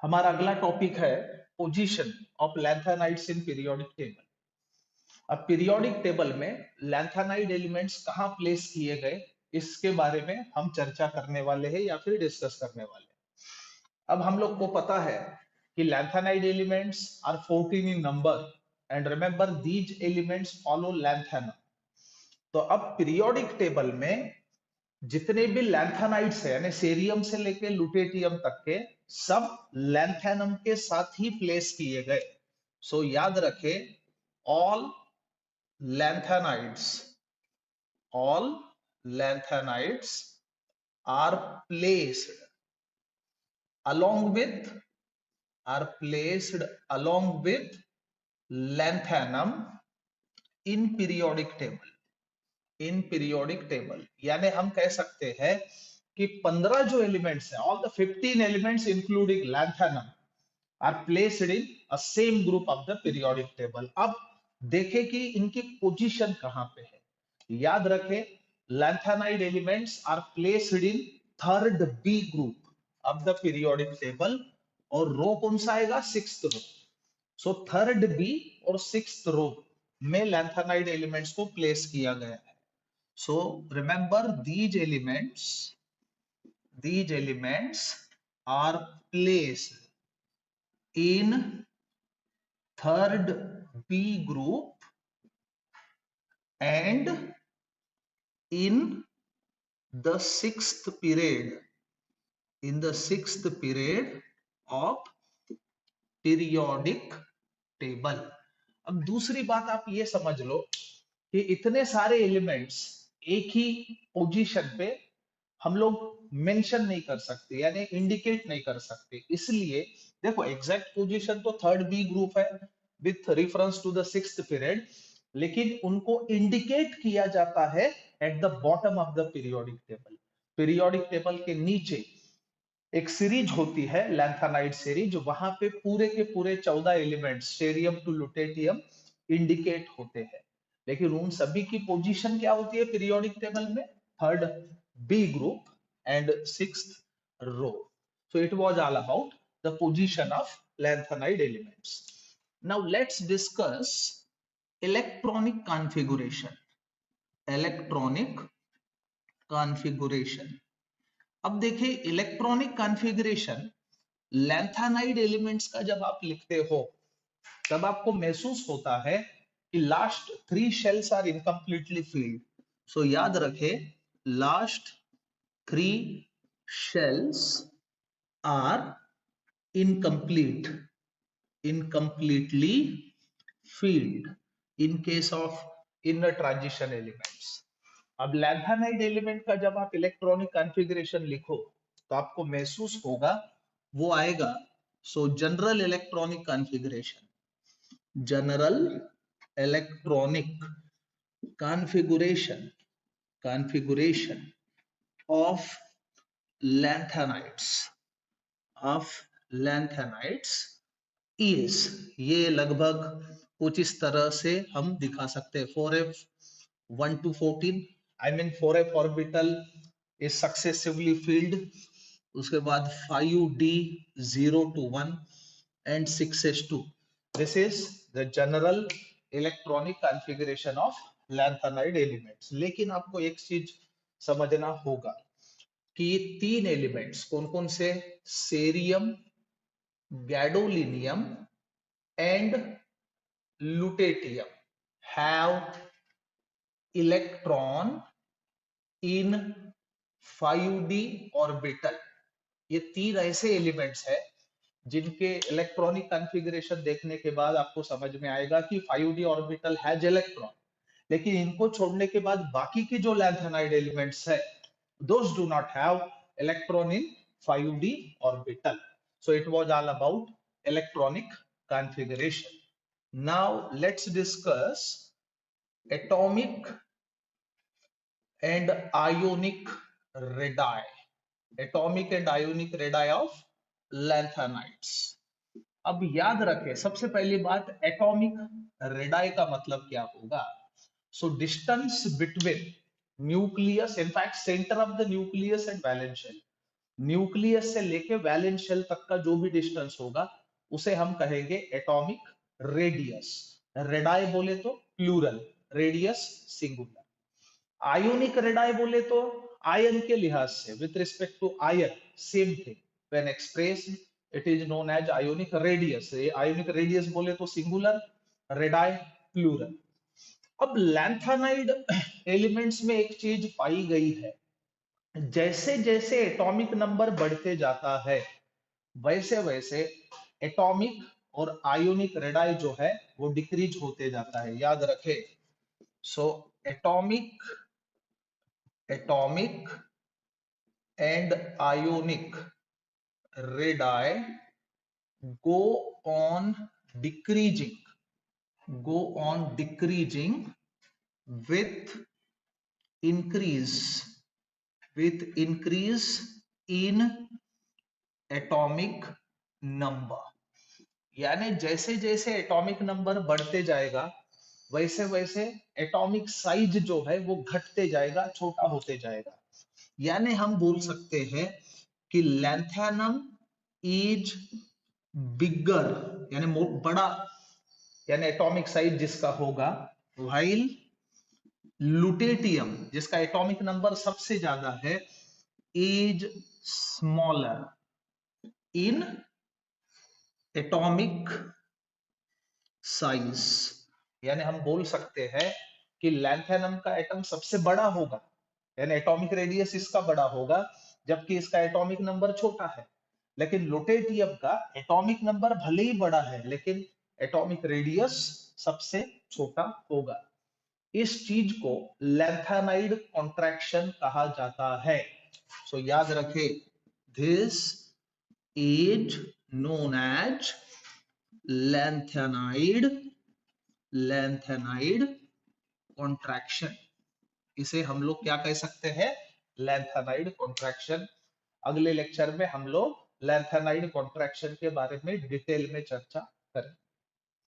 हमारा अगला टॉपिक है position of lanthanides in periodic table. अब पीरियोडिक टेबल में लैंथेनाइड एलिमेंट्स कहाँ प्लेस किए गए, इसके बारे में हम चर्चा करने वाले हैं या फिर डिस्कस करने वाले हैं। अब हम लोग को पता है कि lanthanide elements are 14 in number and remember these elements follow lanthanum. तो अब पीरियोडिक टेबल में जितने भी लैंथेनाइड्स है यानी सेरियम से लेके लुटेटियम तक के सब लैंथेनम के साथ ही प्लेस किए गए। सो याद रखे, all lanthanides all lanthanides are placed along with lanthanum in periodic table यानी हम कह सकते हैं कि 15 जो एलिमेंट्स हैं, all the 15 elements including lanthanum are placed in a same group of the periodic table. अब देखें कि इनकी पोजीशन कहां पे है। याद रखें, lanthanide elements are placed in third B group of the periodic table और रो कौन सा आएगा, sixth row. So third B और सिक्स्थ रो में लैंथेनाइड एलिमेंट्स को प्लेस किया गया है। So remember these elements are placed in third B group and in the sixth period of periodic table। अब दूसरी बात आप ये समझ लो कि इतने सारे एलिमेंट्स एक ही पोजीशन पे हम लोग मेंशन नहीं कर सकते यानी इंडिकेट नहीं कर सकते। इसलिए देखो, एग्जैक्ट पोजीशन तो थर्ड बी ग्रुप है with reference to the sixth period, लेकिन उनको इंडिकेट किया जाता है at the bottom of the periodic table. Periodic table के नीचे एक सीरीज होती है लैंथेनाइड सीरीज, वहां पे पूरे के पूरे 14 elements cerium to lutetium indicate होते हैं। लेकिन उन सभी की पोजीशन क्या होती है पीरियोडिक टेबल में, third B group and sixth row. So it was all about the position of lanthanide elements. Now let's discuss electronic configuration. Electronic configuration. अब देखिए, इलेक्ट्रॉनिक कॉन्फ़िगरेशन लैंथेनाइड एलिमेंट्स का जब आप लिखते हो तब आपको महसूस होता है कि last 3 shells are incompletely filled. So याद रखे, last 3 shells are incompletely filled in case of inner transition elements। अब लैंथेनाइड एलिमेंट का जब आप इलेक्ट्रॉनिक कॉन्फ़िगरेशन लिखो तो आपको महसूस होगा, वो आएगा। सो general electronic configuration, general electronic configuration of lanthanides is, ये लगभग कुछ इस तरह से हम दिखा सकते हैं। 4f 1 to 14, I mean 4f orbital is successively filled, उसके बाद 5d 0 to 1 and 6s2। this is the general electronic configuration of lanthanide elements। लेकिन आपको एक चीज समझना होगा कि ये 3 एलिमेंट्स कौन कौन से, cerium, gadolinium and lutetium have electron in 5d orbital. ये 3 ऐसे एलिमेंट्स हैं जिनके इलेक्ट्रॉनिक कॉन्फ़िगरेशन देखने के बाद आपको समझ में आएगा कि 5d ऑर्बिटल हैज इलेक्ट्रॉन, लेकिन इनको छोड़ने के बाद बाकी की जो लैंथेनाइड एलिमेंट्स है those do not have electron in 5d orbital। so it was all about electronic configuration। now let's discuss atomic and ionic radii, atomic and ionic radii of lanthanides। अब याद रखें, सबसे पहली बात, एटॉमिक रेडाई का मतलब क्या होगा। So distance between nucleus, in fact centre of the nucleus and valence shell, nucleus से लेके वैलेंस शेल तक का जो भी डिस्टेंस होगा उसे हम कहेंगे एटॉमिक रेडियस। रेडाई बोले तो plural, radius singular. Ionic radii बोले तो आयन के लिहाज से, with respect to ion, same thing, when expressed it is known as ionic radius. Ionic radius बोले तो सिंगुलर, रेडाई प्लूरल। अब लैंथेनाइड एलिमेंट्स में एक चीज पाई गई है, जैसे जैसे एटॉमिक नंबर बढ़ते जाता है वैसे वैसे एटॉमिक और आयोनिक रेडाई जो है वो डिक्रीज होते जाता है, याद रखे। So atomic atomic and ionic radii go on decreasing go on decreasing with increase in atomic number। यानी जैसे जैसे एटॉमिक नंबर बढ़ते जाएगा वैसे वैसे एटॉमिक साइज जो है वो घटते जाएगा, छोटा होते जाएगा। यानी हम बोल सकते हैं कि लैंथेनम इज बिगर, यानी बड़ा, यानी एटॉमिक साइज जिसका होगा, व्हाइल लुटेटियम जिसका एटॉमिक नंबर सबसे ज्यादा है is smaller in atomic size. यानी हम बोल सकते हैं कि लैंथेनम का एटम सबसे बड़ा होगा, यानी एटॉमिक रेडियस इसका बड़ा होगा, जबकि इसका एटॉमिक नंबर छोटा है। लेकिन लुटेटियम का एटॉमिक नंबर भले ही बड़ा है लेकिन एटॉमिक रेडियस सबसे छोटा होगा। इस चीज को लैंथेनाइड कॉन्ट्रैक्शन कहा जाता है। सो याद रखे, this is known as lanthanide contraction. इसे हम लोग क्या कह सकते हैं, लैंथेनाइड कॉन्ट्रैक्शन। अगले लेक्चर में हम लोग लैंथेनाइड कॉन्ट्रैक्शन के बारे में डिटेल में चर्चा करें।